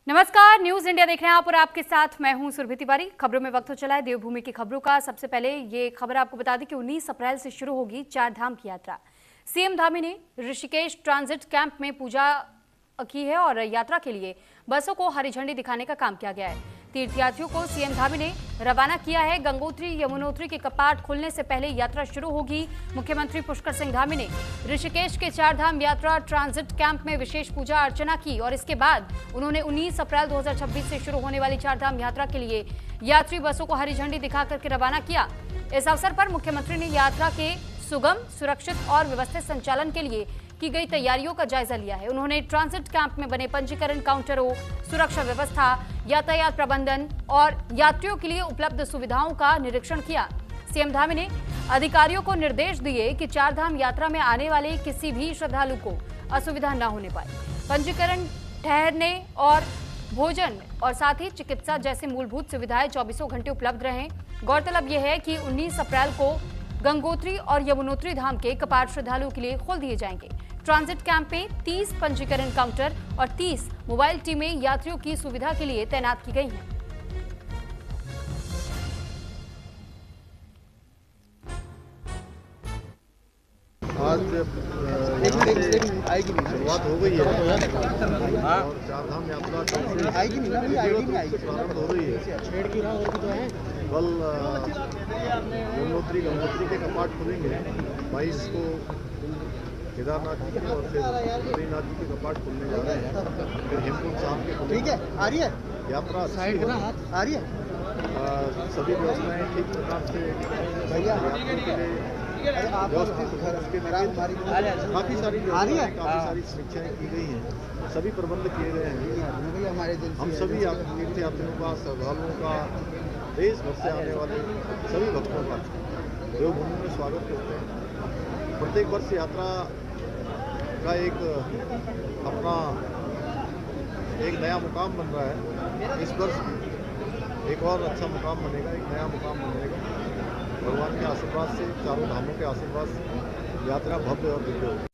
नमस्कार, news India देख रहे हैं आप और आपके साथ मैं हूं सुरभि तिवारी। खबरों में वक्त हो चला है देवभूमि की खबरों का। सबसे पहले ये खबर आपको बता दें कि 19 अप्रैल से शुरू होगी चार धाम की यात्रा। सीएम धामी ने ऋषिकेश ट्रांजिट कैंप में पूजा की है और यात्रा के लिए बसों को हरी झंडी दिखाने का काम किया गया है। तीर्थयात्रियों को सीएम धामी ने रवाना किया है। गंगोत्री यमुनोत्री के कपाट खुलने से पहले यात्रा शुरू होगी। मुख्यमंत्री पुष्कर सिंह धामी ने ऋषिकेश के चार धाम यात्रा ट्रांजिट कैंप में विशेष पूजा अर्चना की और इसके बाद उन्होंने 19 अप्रैल 2026 से शुरू होने वाली चार धाम यात्रा के लिए यात्री बसों को हरी झंडी दिखा करके रवाना किया। इस अवसर पर मुख्यमंत्री ने यात्रा के सुगम, सुरक्षित और व्यवस्थित संचालन के लिए की गई तैयारियों का जायजा लिया है। उन्होंने ट्रांजिट कैंप में बने पंजीकरण काउंटरों, सुरक्षा व्यवस्था, यातायात प्रबंधन और यात्रियों के लिए उपलब्ध सुविधाओं का निरीक्षण किया। सीएम धामी ने अधिकारियों को निर्देश दिए कि चार धाम यात्रा में आने वाले किसी भी श्रद्धालु को असुविधा न होने पाए। पंजीकरण, ठहरने और भोजन और साथ ही चिकित्सा जैसी मूलभूत सुविधाएं 24 घंटे उपलब्ध रहें। गौरतलब यह है कि 19 अप्रैल को गंगोत्री और यमुनोत्री धाम के कपाट श्रद्धालुओं के लिए खोल दिए जाएंगे। ट्रांजिट कैंप में 30 पंजीकरण काउंटर और 30 मोबाइल टीमें यात्रियों की सुविधा के लिए तैनात की गई हैं। आज शुरुआत हो गई है और चार धाम यात्रा प्रारंभ हो गई है। कल यमुनोत्री गंगोत्री के कपाट खुलेंगे। 22 को केदारनाथ जी के और फिर बद्रीनाथ जी के कपाट खुलने जा रहे हैं। फिर हेमकुंड साहब के खुलेंगे। ठीक है, आ रही है यात्रा, आ रही है। सभी व्यवस्थाएं ठीक प्रकार से भैया व्यवस्थित काफ़ी सारी शिक्षाएं की गई हैं, सभी प्रबंध किए गए हैं। हम सभी तीर्थयात्रियों का, श्रद्धालुओं का, देश भर से आने वाले सभी भक्तों का देवभूमि में स्वागत करते हैं। प्रत्येक वर्ष यात्रा का एक अपना एक नया मुकाम बन रहा है। इस वर्ष एक और अच्छा मुकाम बनेगा, एक नया मुकाम बनेगा। भगवान के आशीर्वाद से, चारों धामों के आशीर्वाद से यात्रा भव्य और दिव्य होगी।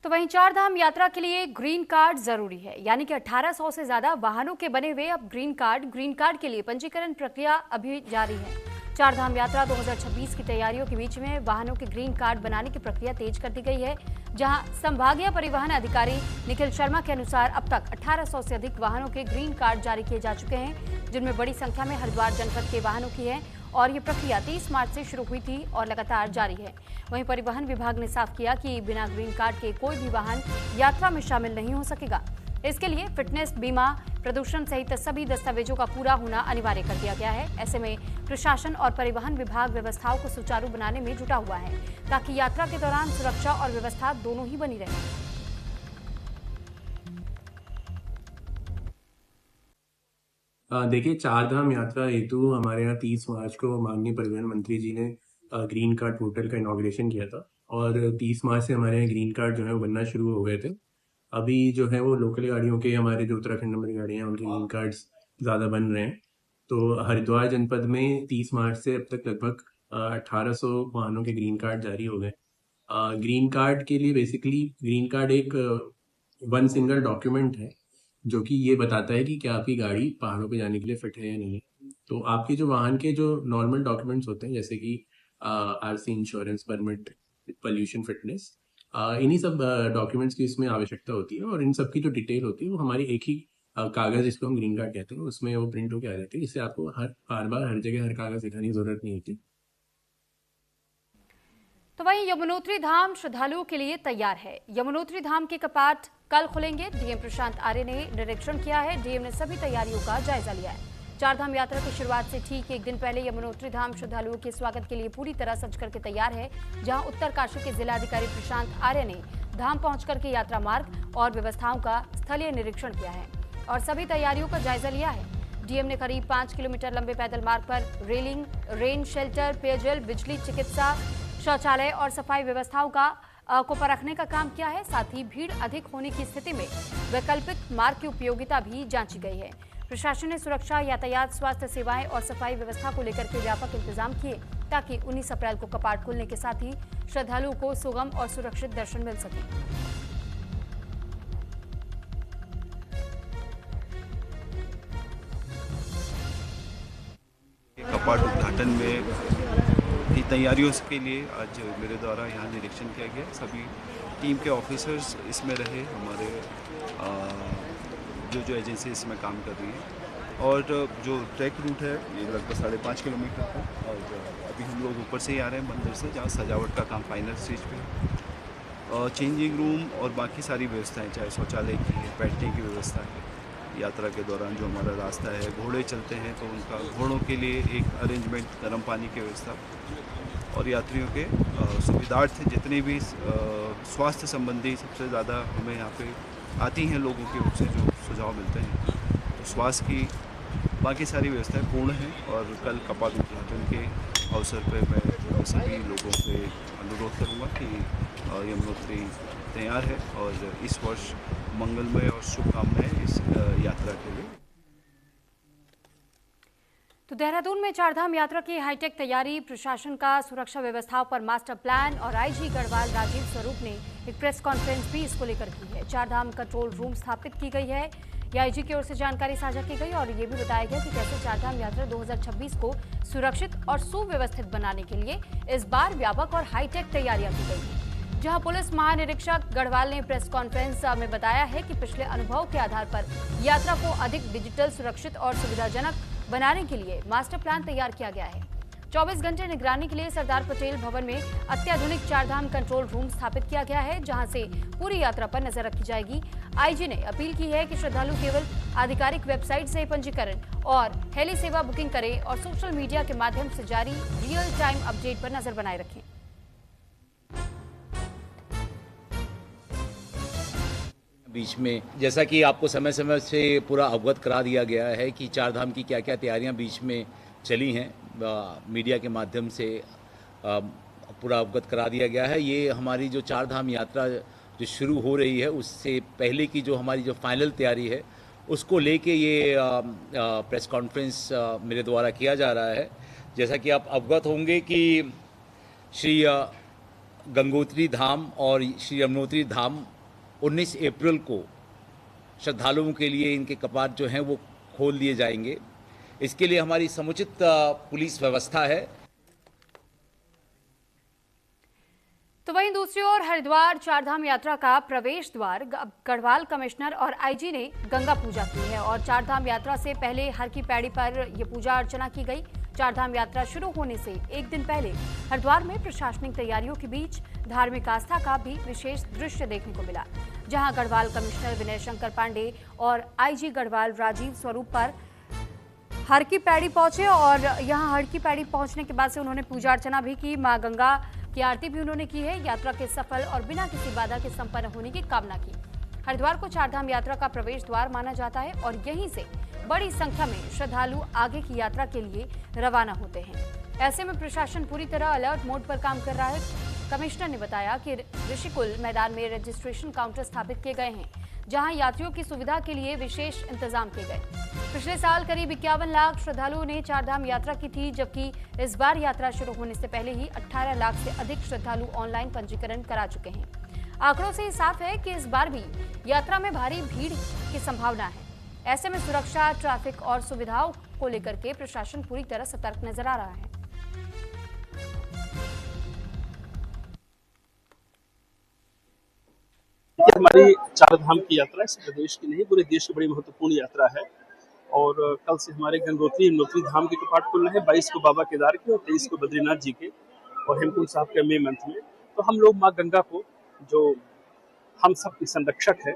तो वहीं चार धाम यात्रा के लिए ग्रीन कार्ड जरूरी है, यानी कि 1800 से ज्यादा वाहनों के बने हुए अब ग्रीन कार्ड के लिए पंजीकरण प्रक्रिया अभी जारी है। चार धाम यात्रा 2026 की तैयारियों के बीच में वाहनों के ग्रीन कार्ड बनाने की प्रक्रिया तेज कर दी गई है। जहां संभागीय परिवहन अधिकारी निखिल शर्मा के अनुसार अब तक 1800 से अधिक वाहनों के ग्रीन कार्ड जारी किए जा चुके हैं, जिनमें बड़ी संख्या में हरिद्वार जनपद के वाहनों की है और ये प्रक्रिया 30 मार्च से शुरू हुई थी और लगातार जारी है। वहीं परिवहन विभाग ने साफ किया कि बिना ग्रीन कार्ड के कोई भी वाहन यात्रा में शामिल नहीं हो सकेगा। इसके लिए फिटनेस, बीमा, प्रदूषण सहित सभी दस्तावेजों का पूरा होना अनिवार्य कर दिया गया है। ऐसे में प्रशासन और परिवहन विभाग व्यवस्थाओं को सुचारू बनाने में जुटा हुआ है ताकि यात्रा के दौरान सुरक्षा और व्यवस्था दोनों ही बनी रहे। देखिए, चार धाम यात्रा हेतु हमारे यहाँ 30 मार्च को माननीय परिवहन मंत्री जी ने ग्रीन कार्ड पोर्टल का इनॉग्रेशन किया था और 30 मार्च से हमारे यहाँ ग्रीन कार्ड जो है वो बनना शुरू हो गए थे। अभी जो है वो लोकल गाड़ियों के, हमारे जो उत्तराखंड नंबर की गाड़ियाँ हैं उनके ग्रीन कार्ड्स ज़्यादा बन रहे हैं। तो हरिद्वार जनपद में 30 मार्च से अब तक लगभग 1800 वाहनों के ग्रीन कार्ड जारी हो गए। ग्रीन कार्ड के लिए बेसिकली ग्रीन कार्ड एक वन सिंगल डॉक्यूमेंट है जो कि ये बताता है कि क्या आपकी गाड़ी पहाड़ों पे जाने के लिए फिट है या नहीं है। तो आपके जो वाहन के जो नॉर्मल डॉक्यूमेंट्स होते हैं, जैसे कि RC, insurance, permit, pollution, fitness, इन्हीं सब डॉक्यूमेंट्स की इसमें आवश्यकता होती है और इन सब की जो डिटेल होती है वो हमारी एक ही कागज़, जिसको हम ग्रीन कार्ड कहते हैं, उसमें वो प्रिंट होकर आ जाती है, जिससे आपको बार बार हर जगह हर कागज़ दिखाने की जरूरत नहीं होती। तो वहीं यमुनोत्री धाम श्रद्धालुओं के लिए तैयार है। यमुनोत्री धाम के कपाट कल खुलेंगे। डीएम प्रशांत आर्य ने निरीक्षण किया है। डीएम ने सभी तैयारियों का जायजा लिया है। चार धाम यात्रा की शुरुआत से ठीक एक दिन पहले यमुनोत्री धाम श्रद्धालुओं के स्वागत के लिए पूरी तरह सज करके तैयार है। जहां उत्तरकाशी के जिलाधिकारी प्रशांत आर्य ने धाम पहुंच करके यात्रा मार्ग और व्यवस्थाओं का स्थलीय निरीक्षण किया है और सभी तैयारियों का जायजा लिया है। डीएम ने करीब 5 किलोमीटर लंबे पैदल मार्ग पर रेलिंग, रेन शेल्टर, पेयजल, बिजली, चिकित्सा, शौचालय और सफाई व्यवस्थाओं को परखने का काम किया है। साथ ही भीड़ अधिक होने की स्थिति में वैकल्पिक मार्ग की उपयोगिता भी जांची गई है। प्रशासन ने सुरक्षा, यातायात, स्वास्थ्य सेवाएं और सफाई व्यवस्था को लेकर के व्यापक इंतजाम किए ताकि 19 अप्रैल को कपाट खुलने के साथ ही श्रद्धालुओं को सुगम और सुरक्षित दर्शन मिल सके। कपाट उद्घाटन में की तैयारियों के लिए आज मेरे द्वारा यहाँ निरीक्षण किया गया। सभी टीम के ऑफिसर्स इसमें रहे, हमारे जो एजेंसी इसमें काम कर रही है। और जो ट्रैक रूट है ये लगभग 5.5 किलोमीटर का, और अभी हम लोग ऊपर से ही आ रहे हैं मंदिर से, जहाँ सजावट का काम फाइनल स्टेज पे है। चेंजिंग रूम और बाकी सारी व्यवस्थाएं, चाहे शौचालय की है, बैठने की व्यवस्था है। यात्रा के दौरान जो हमारा रास्ता है, घोड़े चलते हैं तो उनका घोड़ों के लिए एक अरेंजमेंट, गर्म पानी की व्यवस्था, और यात्रियों के सुविधार्थ जितने भी स्वास्थ्य संबंधी सबसे ज़्यादा हमें यहाँ पे आती हैं लोगों की ओर से जो सुझाव मिलते हैं, तो स्वास्थ्य की बाकी सारी व्यवस्थाएं पूर्ण हैं। और कल कपाट उद्घाटन के अवसर पर मैं सभी लोगों से अनुरोध करूँगा कि यमुनोत्री तैयार है और इस वर्ष मंगलमय और शुभकामनाएं इस यात्रा के लिए। तो देहरादून में चारधाम यात्रा की हाईटेक तैयारी, प्रशासन का सुरक्षा व्यवस्थाओं पर मास्टर प्लान और आईजी गढ़वाल राजीव स्वरूप ने एक प्रेस कॉन्फ्रेंस भी इसको लेकर की है। चारधाम कंट्रोल रूम स्थापित की गई है, आईजी की ओर से जानकारी साझा की गई और ये भी बताया गया कि कैसे चारधाम यात्रा 2026 को सुरक्षित और सुव्यवस्थित बनाने के लिए इस बार व्यापक और हाईटेक तैयारियां की गई हैं। जहां पुलिस महानिरीक्षक गढ़वाल ने प्रेस कॉन्फ्रेंस में बताया है कि पिछले अनुभव के आधार पर यात्रा को अधिक डिजिटल, सुरक्षित और सुविधाजनक बनाने के लिए मास्टर प्लान तैयार किया गया है। 24 घंटे निगरानी के लिए सरदार पटेल भवन में अत्याधुनिक चारधाम कंट्रोल रूम स्थापित किया गया है, जहां से पूरी यात्रा पर नजर रखी जाएगी। आईजी ने अपील की है कि श्रद्धालु केवल आधिकारिक वेबसाइट से पंजीकरण और हेली सेवा बुकिंग करें और सोशल मीडिया के माध्यम से जारी रियल टाइम अपडेट पर नजर बनाए रखें। बीच में जैसा कि आपको समय समय से पूरा अवगत करा दिया गया है कि चारधाम की क्या क्या तैयारियां बीच में चली हैं, मीडिया के माध्यम से पूरा अवगत करा दिया गया है। ये हमारी जो चारधाम यात्रा जो शुरू हो रही है उससे पहले की जो हमारी जो फाइनल तैयारी है उसको लेके ये प्रेस कॉन्फ्रेंस मेरे द्वारा किया जा रहा है। जैसा कि आप अवगत होंगे कि श्री गंगोत्री धाम और श्री यमुनोत्री धाम 19 अप्रैल को श्रद्धालुओं के लिए इनके कपाट जो हैं वो खोल दिए जाएंगे। इसके लिए हमारी समुचित पुलिस व्यवस्था है। तो वहीं दूसरी ओर हरिद्वार चारधाम यात्रा का प्रवेश द्वार गढ़वाल कमिश्नर और आईजी ने गंगा पूजा की है और चारधाम यात्रा से पहले हर की पैड़ी पर यह पूजा अर्चना की गई। चारधाम यात्रा शुरू होने से एक दिन पहले हरिद्वार में प्रशासनिक तैयारियों के बीच धार्मिक आस्था का भी विशेष दृश्य देखने को मिला, जहां गढ़वाल कमिश्नर विनय शंकर पांडे और आईजी गढ़वाल राजीव स्वरूप पर हर की पैड़ी पहुंचे और यहां हर की पैड़ी पहुंचने के बाद से उन्होंने पूजा अर्चना भी की। मां गंगा की आरती भी उन्होंने की है। यात्रा के सफल और बिना किसी बाधा के संपन्न होने की कामना की। हरिद्वार को चारधाम यात्रा का प्रवेश द्वार माना जाता है और यहीं से बड़ी संख्या में श्रद्धालु आगे की यात्रा के लिए रवाना होते हैं। ऐसे में प्रशासन पूरी तरह अलर्ट मोड पर काम कर रहा है। कमिश्नर ने बताया कि ऋषिकुल मैदान में रजिस्ट्रेशन काउंटर स्थापित किए गए हैं, जहां यात्रियों की सुविधा के लिए विशेष इंतजाम किए गए। पिछले साल करीब 51 लाख श्रद्धालुओं ने चारधाम यात्रा की थी, जबकि इस बार यात्रा शुरू होने से पहले ही 18 लाख से अधिक श्रद्धालु ऑनलाइन पंजीकरण करा चुके हैं। आंकड़ों से साफ है कि इस बार भी यात्रा में भारी भीड़ की संभावना है। ऐसे में सुरक्षा, ट्रैफिक और सुविधाओं को लेकर के प्रशासन पूरी तरह सतर्क नजर आ रहा है। ये हमारी चारधाम की यात्रा इस प्रदेश की नहीं पूरे देश की बड़ी महत्वपूर्ण यात्रा है और कल से हमारे गंगोत्री यमुनोत्री धाम के कपाट खुल रहे हैं। 22 को बाबा केदार के और 23 को बद्रीनाथ जी के और हेमकुंड साहब के मई मंथ में। तो हम लोग माँ गंगा को, जो हम सब की संरक्षक है,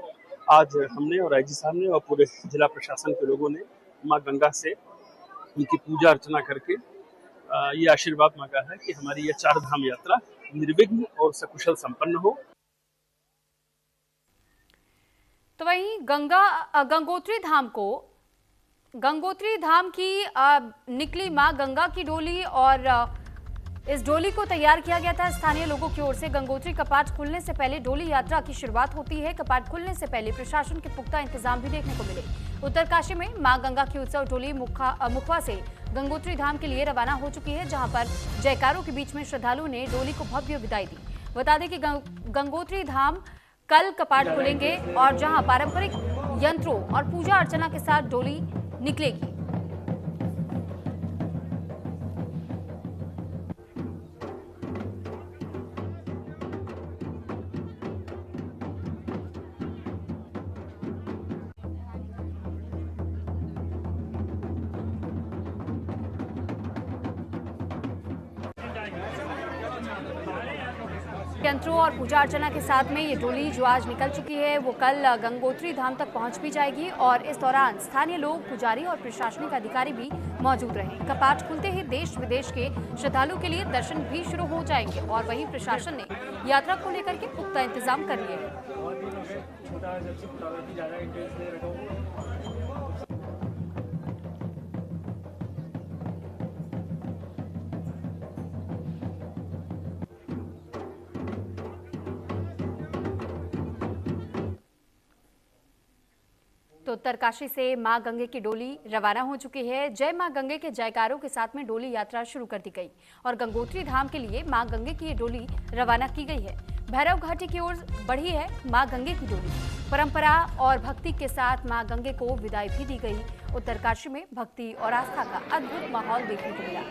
आज हमने और आईजी साहब ने और पूरे जिला प्रशासन के लोगों ने माँ गंगा से उनकी पूजा अर्चना करके ये आशीर्वाद मांगा है कि हमारी ये चारधाम यात्रा निर्विघ्न और सकुशल संपन्न हो। तो वहीं गंगोत्री धाम की निकली मां गंगा की डोली और इस डोली को तैयार किया गया था स्थानीय लोगों की ओर से। गंगोत्री कपाट खुलने से पहले डोली यात्रा की शुरुआत होती है। कपाट खुलने से पहले प्रशासन के पुख्ता इंतजाम भी देखने को मिले। उत्तरकाशी में मां गंगा की उत्सव डोली मुखवा से गंगोत्री धाम के लिए रवाना हो चुकी है, जहां पर जयकारों के बीच में श्रद्धालुओं ने डोली को भव्य विदाई दी। बता दें कि गंगोत्री धाम कल कपाट खुलेंगे और जहां पारंपरिक यंत्रों और पूजा अर्चना के साथ डोली निकलेगी। यंत्रों और पूजा अर्चना के साथ में ये डोली जो आज निकल चुकी है वो कल गंगोत्री धाम तक पहुंच भी जाएगी और इस दौरान स्थानीय लोग, पुजारी और प्रशासनिक अधिकारी भी मौजूद रहे। कपाट खुलते ही देश विदेश के श्रद्धालुओं के लिए दर्शन भी शुरू हो जाएंगे और वहीं प्रशासन ने यात्रा को लेकर के पुख्ता इंतजाम कर लिए हैं। तो उत्तरकाशी से मां गंगे की डोली रवाना हो चुकी है। जय मां गंगे के जयकारों के साथ में डोली यात्रा शुरू कर दी गई और गंगोत्री धाम के लिए मां गंगे की ये डोली रवाना की गई है। भैरव घाटी की ओर बढ़ी है मां गंगे की डोली। परंपरा और भक्ति के साथ मां गंगे को विदाई भी दी गई। उत्तरकाशी में भक्ति और आस्था का अद्भुत माहौल देखने को मिला,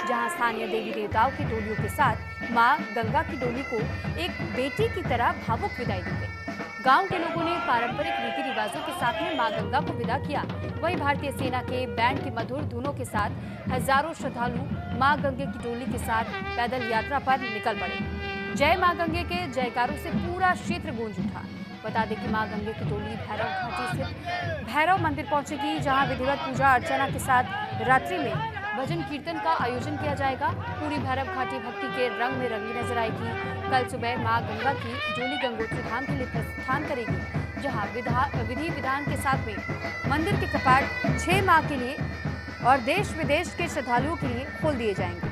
जहां स्थानीय देवी देवताओं की डोलियों के साथ मां गंगा की डोली को एक बेटी की तरह भावुक विदाई दी गई। गांव के लोगों ने पारंपरिक रीति रिवाजों के साथ में मां गंगा को विदा किया। वहीं भारतीय सेना के बैंड की मधुर धुनों के साथ हजारों श्रद्धालु मां गंगे की डोली के साथ पैदल यात्रा पर निकल पड़े। जय मां गंगे के जयकारों से पूरा क्षेत्र गूंज उठा। बता दें कि मां गंगे की डोली भैरव घाटी स्थित भैरव मंदिर पहुंचेगी, जहां विधिवत पूजा अर्चना के साथ रात्रि में भजन कीर्तन का आयोजन किया जाएगा। पूरी भैरव घाटी भक्ति के रंग में रंगी नजर आएगी। कल सुबह मां गंगा की डोली गंगोत्री धाम के लिए प्रस्थान करेगी, जहां विधि विधान के साथ में मंदिर के कपाट 6 माह के लिए और देश विदेश के श्रद्धालुओं के लिए खोल दिए जाएंगे।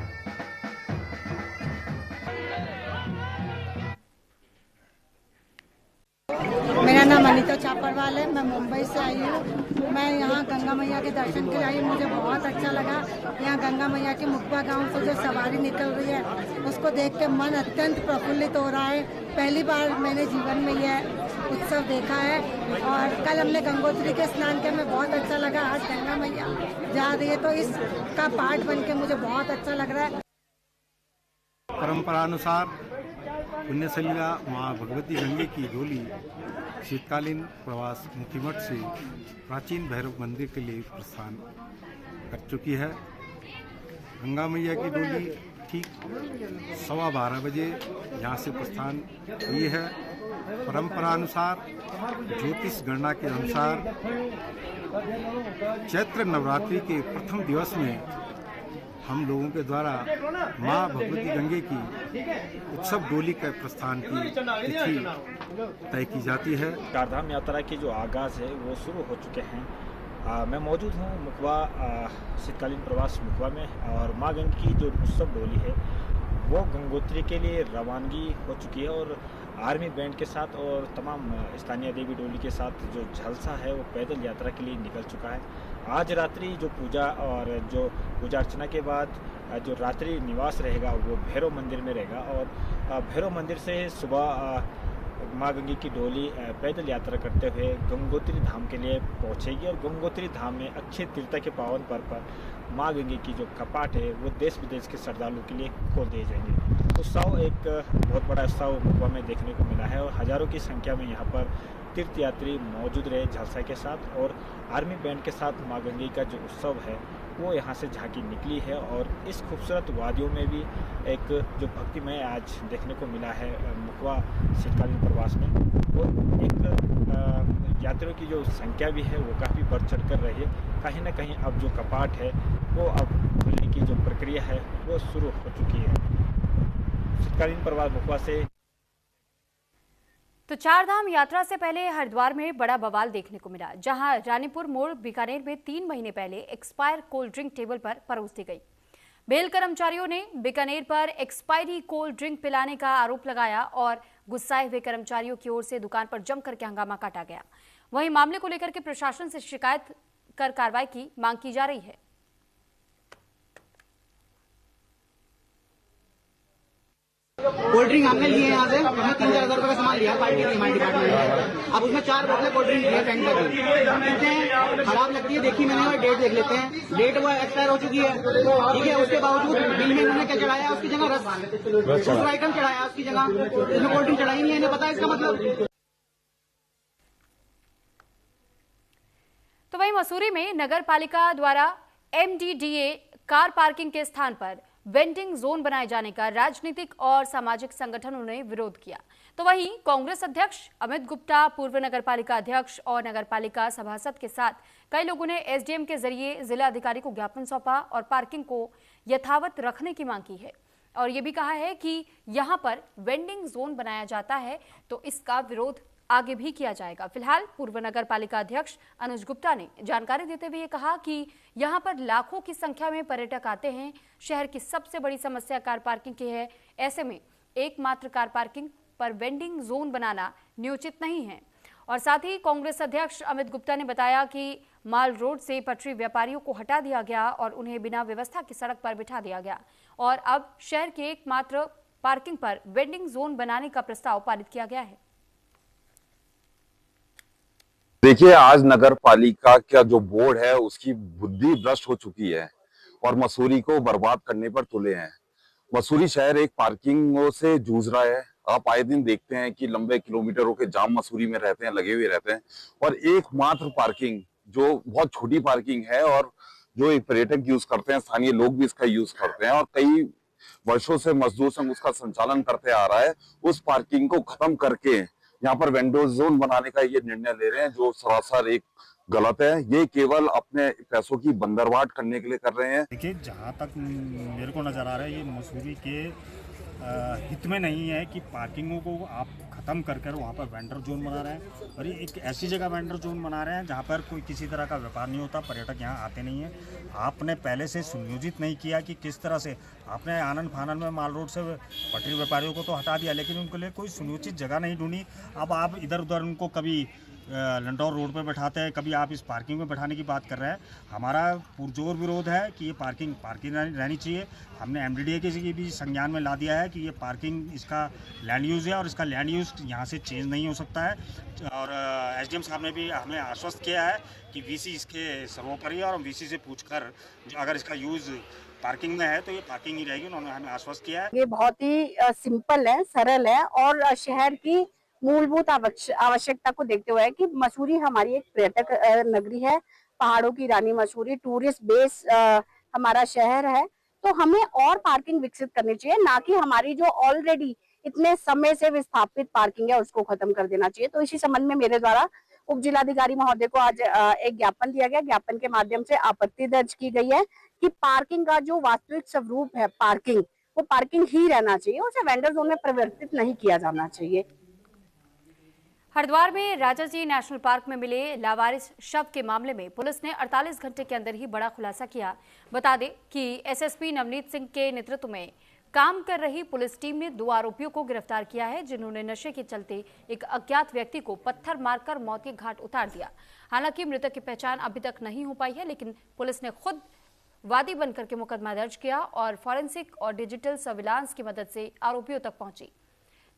मेरा नाम अनीता चापरवाल है। मैं मुंबई से आई हूँ। मैं यहाँ गंगा मैया के दर्शन के लिए आई। मुझे बहुत अच्छा लगा। यहाँ गंगा मैया के मुखबा गांव से जो सवारी निकल रही है उसको देख के मन अत्यंत प्रफुल्लित हो रहा है। पहली बार मैंने जीवन में यह उत्सव देखा है और कल हमने गंगोत्री के स्नान किया, मैं बहुत अच्छा लगा। आज गंगा मैया जा रही है तो इसका पार्ट बन के मुझे बहुत अच्छा लग रहा है। परंपरानुसार पुण्यसलिला माँ भगवती गंगे की डोली शीतकालीन प्रवास मुखीमठ से प्राचीन भैरव मंदिर के लिए प्रस्थान कर चुकी है। गंगा मैया की डोली ठीक 12:15 बजे यहाँ से प्रस्थान हुई है। परंपरानुसार ज्योतिष गणना के अनुसार चैत्र नवरात्रि के प्रथम दिवस में हम लोगों के द्वारा माँ भगवती गंगे की उत्सव डोली के प्रस्थान की तिथि तय की जाती है। चारधाम यात्रा के जो आगाज़ है वो शुरू हो चुके हैं। मैं मौजूद हूँ मुखबा शीतकालीन प्रवास मुखबा में और माँ गंगे की जो उत्सव डोली है वो गंगोत्री के लिए रवानगी हो चुकी है और आर्मी बैंड के साथ और तमाम स्थानीय देवी डोली के साथ जो झलसा है वो पैदल यात्रा के लिए निकल चुका है। आज रात्रि जो पूजा और जो पूजा अर्चना के बाद जो रात्रि निवास रहेगा वो भैरव मंदिर में रहेगा और भैरव मंदिर से सुबह माँ गंगे की डोली पैदल यात्रा करते हुए गंगोत्री धाम के लिए पहुंचेगी और गंगोत्री धाम में अक्षय तीर्थ के पावन पर्व पर माँ गंगे की जो कपाट है वो देश विदेश के श्रद्धालुओं के लिए खोल दिए जाएंगे। उत्सव एक बहुत बड़ा उत्सव मुखबा में देखने को मिला है और हजारों की संख्या में यहाँ पर तीर्थयात्री मौजूद रहे झलसा के साथ और आर्मी बैंड के साथ माँ गंगे का जो उत्सव है वो यहाँ से झांकी निकली है और इस खूबसूरत वादियों में भी एक जो भक्तिमय आज देखने को मिला है मुखबा शीतकालीन प्रवास में और एक यात्रियों की जो संख्या भी है वो काफ़ी बढ़ चढ़ कर रही है। कहीं ना कहीं अब जो कपाट है वो अब खुलने की जो प्रक्रिया है वो शुरू हो चुकी है। शीतकालीन प्रवास मुखबा से। तो चारधाम यात्रा से पहले हरिद्वार में बड़ा बवाल देखने को मिला, जहां रानीपुर मोड़ बीकानेर में 3 महीने पहले एक्सपायर कोल्ड ड्रिंक टेबल पर परोस दी गई। बेल कर्मचारियों ने बीकानेर पर एक्सपायरी कोल्ड ड्रिंक पिलाने का आरोप लगाया और गुस्साए हुए कर्मचारियों की ओर से दुकान पर जमकर के हंगामा काटा गया। वहीं मामले को लेकर के प्रशासन से शिकायत कर कार्रवाई की मांग की जा रही है। कोल्ड ड्रिंक हमने लिए यहाँ से, हमने 3,000 रुपए का सामान लिया पार्टी की हमारे डिपार्टमेंट में। अब उसमें 4 बोतलें कोल्ड ड्रिंक लिए पैंट करके खराब लगती है, देखी मैंने और डेट देख लेते हैं। डेट वो एक्सपायर हो चुकी है, ठीक है। उसके बावजूद बिल में उन्होंने क्या चढ़ाया, उसकी जगह दूसरा आइटम चढ़ाया उसकी जगह, इसमें कोल्ड ड्रिंक चढ़ाई नहीं है। इन्हें पता है इसका मतलब। तो वहीं मसूरी में नगर पालिका द्वारा MDDA कार पार्किंग के स्थान पर वेंडिंग जोन बनाए जाने का राजनीतिक और सामाजिक संगठनों ने विरोध किया। तो वहीं कांग्रेस अध्यक्ष अमित गुप्ता, पूर्व नगरपालिका अध्यक्ष और नगरपालिका सभासद के साथ कई लोगों ने एसडीएम के जरिए जिला अधिकारी को ज्ञापन सौंपा और पार्किंग को यथावत रखने की मांग की है और ये भी कहा है कि यहां पर वेंडिंग जोन बनाया जाता है तो इसका विरोध आगे भी किया जाएगा। फिलहाल पूर्व नगर पालिका अध्यक्ष अनुज गुप्ता ने जानकारी देते हुए कहा कि यहां पर लाखों की संख्या में पर्यटक आते हैं। शहर की सबसे बड़ी समस्या कार पार्किंग की है। ऐसे में एकमात्र कार पार्किंग पर वेंडिंग जोन बनाना न्योचित नहीं है। और साथ ही कांग्रेस अध्यक्ष अमित गुप्ता ने बताया कि माल रोड से पटरी व्यापारियों को हटा दिया गया और उन्हें बिना व्यवस्था की सड़क पर बिठा दिया गया और अब शहर के एकमात्र पार्किंग पर वेंडिंग जोन बनाने का प्रस्ताव पारित किया गया है। देखिए, आज नगर पालिका का जो बोर्ड है उसकी बुद्धि भ्रष्ट हो चुकी है और मसूरी को बर्बाद करने पर तुले हैं। मसूरी शहर एक पार्किंगों से जूझ रहा है। आप आए दिन देखते हैं कि लंबे किलोमीटरों के जाम मसूरी में रहते हैं, लगे हुए रहते हैं और एकमात्र पार्किंग जो बहुत छोटी पार्किंग है और जो पर्यटक यूज करते हैं, स्थानीय लोग भी इसका यूज करते हैं और कई वर्षों से मजदूर संघ उसका संचालन करते आ रहा है, उस पार्किंग को खत्म करके यहाँ पर वेंडो जोन बनाने का ये निर्णय ले रहे हैं जो सरासर एक गलत है। ये केवल अपने पैसों की बंदरवाट करने के लिए कर रहे हैं। देखिए, जहाँ तक मेरे को नजर आ रहा है ये मसूरी के हित में नहीं है कि पार्किंगों को आप खत्म कर वहाँ पर वेंडर जोन बना रहे हैं और ये एक ऐसी जगह वेंडर जोन बना रहे हैं जहाँ पर कोई किसी तरह का व्यापार नहीं होता, पर्यटक यहाँ आते नहीं हैं। आपने पहले से सुनियोजित नहीं किया कि किस तरह से आपने आनंद फानन में माल रोड से पटरी व्यापारियों को तो हटा दिया लेकिन उनके लिए कोई सुनियोजित जगह नहीं ढूंढी। अब आप इधर उधर उनको कभी लंडौर रोड पर बैठाते हैं, कभी आप इस पार्किंग में बैठाने की बात कर रहे हैं। हमारा पुरजोर विरोध है कि ये पार्किंग रहनी चाहिए। हमने एमडीडीए के भी संज्ञान में ला दिया है कि ये पार्किंग इसका लैंड यूज़ है और इसका लैंड यूज़ यहाँ से चेंज नहीं हो सकता है। और एसडीएम साहब ने भी हमें आश्वस्त किया है कि वीसी इसके सर्वोपरि है और हम वीसी से पूछकर अगर इसका यूज़ पार्किंग में है तो ये पार्किंग ही रहेगी। उन्होंने हमें आश्वस्त किया है। ये बहुत ही सिंपल है, सरल है और शहर की मूलभूत आवश्यकता को देखते हुए है कि मसूरी हमारी एक पर्यटक नगरी है, पहाड़ों की रानी मसूरी, टूरिस्ट बेस हमारा शहर है। तो हमें और पार्किंग विकसित करनी चाहिए, ना कि हमारी जो ऑलरेडी इतने समय से विस्थापित पार्किंग है उसको खत्म कर देना चाहिए। तो इसी संबंध में मेरे द्वारा उप जिलाधिकारी महोदय को आज एक ज्ञापन दिया गया। ज्ञापन के माध्यम से आपत्ति दर्ज की गई है कि पार्किंग का जो वास्तविक स्वरूप है पार्किंग, वो पार्किंग ही रहना चाहिए, उसे वेंडर जोन में परिवर्तित नहीं किया जाना चाहिए। हरिद्वार में राजाजी नेशनल पार्क में मिले लावारिस शव के मामले में पुलिस ने 48 घंटे के अंदर ही बड़ा खुलासा किया। बता दें कि एसएसपी नवनीत सिंह के नेतृत्व में काम कर रही पुलिस टीम ने 2 आरोपियों को गिरफ्तार किया है जिन्होंने नशे के चलते एक अज्ञात व्यक्ति को पत्थर मारकर मौत के घाट उतार दिया। हालांकि मृतक की पहचान अभी तक नहीं हो पाई है, लेकिन पुलिस ने खुद वादी बनकर के मुकदमा दर्ज किया और फॉरेंसिक और डिजिटल सर्विलांस की मदद से आरोपियों तक पहुंची।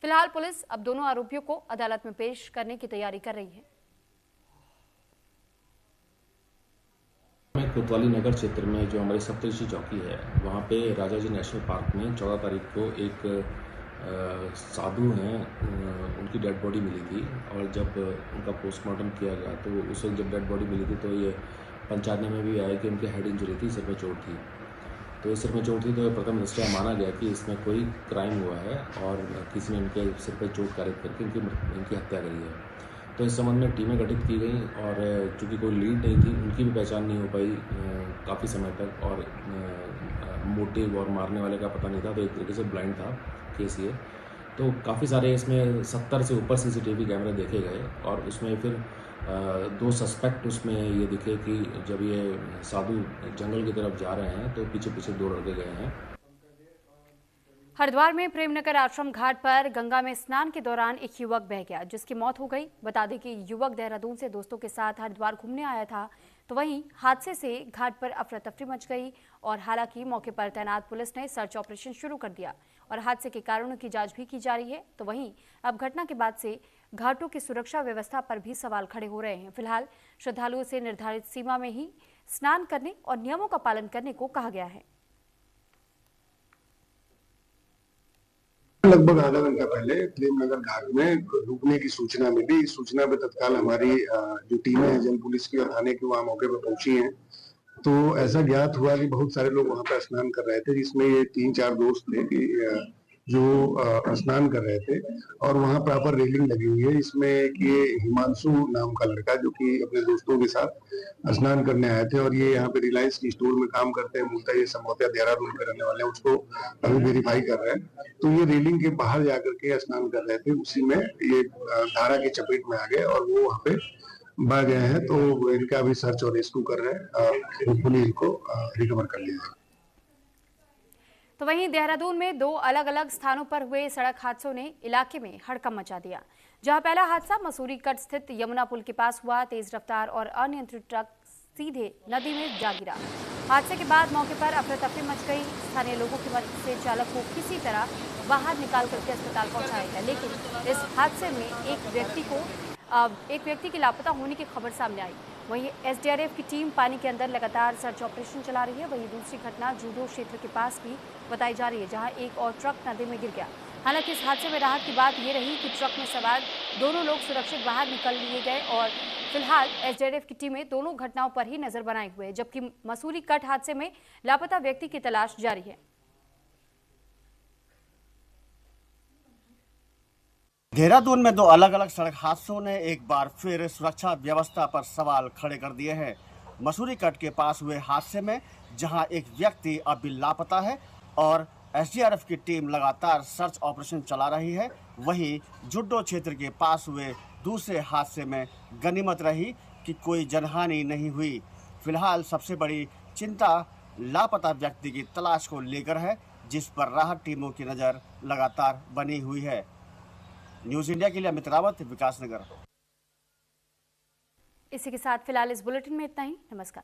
फिलहाल पुलिस अब दोनों आरोपियों को अदालत में पेश करने की तैयारी कर रही है। कोतवाली नगर क्षेत्र में जो हमारी सप्तऋषि चौकी है वहाँ पे राजाजी नेशनल पार्क में 14 तारीख को एक साधु हैं, उनकी डेड बॉडी मिली थी और जब उनका पोस्टमार्टम किया गया तो उस वक्त जब डेड बॉडी मिली थी तो ये पंचायत में भी आया कि उनकी हेड इंजरी थी, सिर में चोट थी। तो इस सिर में चोट थी तो प्रथम दृष्टया माना गया कि इसमें कोई क्राइम हुआ है और किसी ने उनके सिर पर चोट कारित करके इनकी हत्या करी है। तो इस संबंध में टीमें गठित की गई और चूँकि कोई लीड नहीं थी, उनकी भी पहचान नहीं हो पाई काफ़ी समय तक और मोटिव और मारने वाले का पता नहीं था, तो एक तरीके से ब्लाइंड था केस ये। तो काफ़ी सारे इसमें 70 से ऊपर CCTV कैमरे देखे गए और उसमें फिर 2 सस्पेक्ट उसमें ये दिखे कि जब ये साधु जंगल की तरफ जा रहे हैं तो पीछे पीछे 2 लड़के गए हैं। हरिद्वार में प्रेमनगर आश्रम घाट पर गंगा में स्नान के दौरान एक युवक बह गया जिसकी मौत हो गई। बता दें कि युवक देहरादून से दोस्तों के साथ हरिद्वार घूमने आया था, तो वहीं हादसे से घाट पर अफरा तफरी मच गई और हालांकि मौके पर तैनात पुलिस ने सर्च ऑपरेशन शुरू कर दिया और हादसे के कारणों की जांच भी की जा रही है। तो वहीं अब घटना के बाद से घाटों की सुरक्षा व्यवस्था पर भी सवाल खड़े हो रहे हैं। फिलहाल श्रद्धालुओं से निर्धारित सीमा में ही स्नान करने और नियमों का पालन करने को कहा गया है। लगभग आधा घंटा पहले प्रेमनगर घाट में रुकने की सूचना मिली। इस सूचना पे तत्काल हमारी जो टीम है जल पुलिस की और थाने की वहाँ मौके पर पहुंची हैं तो ऐसा ज्ञात हुआ कि बहुत सारे लोग वहां पर स्नान कर रहे थे, जिसमें ये 3-4 दोस्त थे कि जो स्नान कर रहे थे और वहां प्रॉपर रेलिंग लगी हुई है। इसमें कि ये हिमांशु नाम का लड़का जो कि अपने दोस्तों के साथ स्नान करने आए थे और ये यहाँ पे रिलायंस की स्टोर में काम करते हैं, मूलतः ये संभवतः देहरादून के रहने वाले हैं, उसको अभी वेरीफाई कर रहे हैं। तो ये रेलिंग के बाहर जाकर के स्नान कर रहे थे, उसी में ये धारा की चपेट में आ गए और वो वहाँ पे बह गए हैं। तो इनका भी सर्च और रेस्क्यू कर रहे हैं, होपफुली इनको रिकवर कर लिया जाए। तो वहीं देहरादून में 2 अलग-अलग स्थानों पर हुए सड़क हादसों ने इलाके में हड़कंप मचा दिया। जहां पहला हादसा मसूरी कट स्थित यमुना पुल के पास हुआ। तेज रफ्तार और अनियंत्रित ट्रक सीधे नदी में जा गिरा। हादसे के बाद मौके पर अफरा तफरी मच गई। स्थानीय लोगों की मदद से चालक को किसी तरह बाहर निकाल करके अस्पताल पहुंचाया गया, लेकिन इस हादसे में एक व्यक्ति के लापता होने की खबर सामने आई। वहीं एसडीआरएफ की टीम पानी के अंदर लगातार सर्च ऑपरेशन चला रही है। वहीं दूसरी घटना जूडो क्षेत्र के पास भी बताई जा रही है, जहां एक और ट्रक नदी में गिर गया। हालांकि इस हादसे में राहत की बात ये रही कि ट्रक में सवार दोनों लोग सुरक्षित बाहर निकल लिए गए और फिलहाल एसडीआरएफ की टीमें दोनों घटनाओं पर ही नजर बनाए हुए है, जबकि मसूरी कट हादसे में लापता व्यक्ति की तलाश जारी है। देहरादून में 2 अलग अलग सड़क हादसों ने एक बार फिर सुरक्षा व्यवस्था पर सवाल खड़े कर दिए हैं। मसूरी कट के पास हुए हादसे में जहां एक व्यक्ति अभी लापता है और एसडीआरएफ की टीम लगातार सर्च ऑपरेशन चला रही है, वहीं जुड्डो क्षेत्र के पास हुए दूसरे हादसे में गनीमत रही कि कोई जनहानि नहीं हुई। फिलहाल सबसे बड़ी चिंता लापता व्यक्ति की तलाश को लेकर है, जिस पर राहत टीमों की नज़र लगातार बनी हुई है। न्यूज़ इंडिया के लिए अमित रावत, विकासनगर। इसी के साथ फिलहाल इस बुलेटिन में इतना ही। नमस्कार।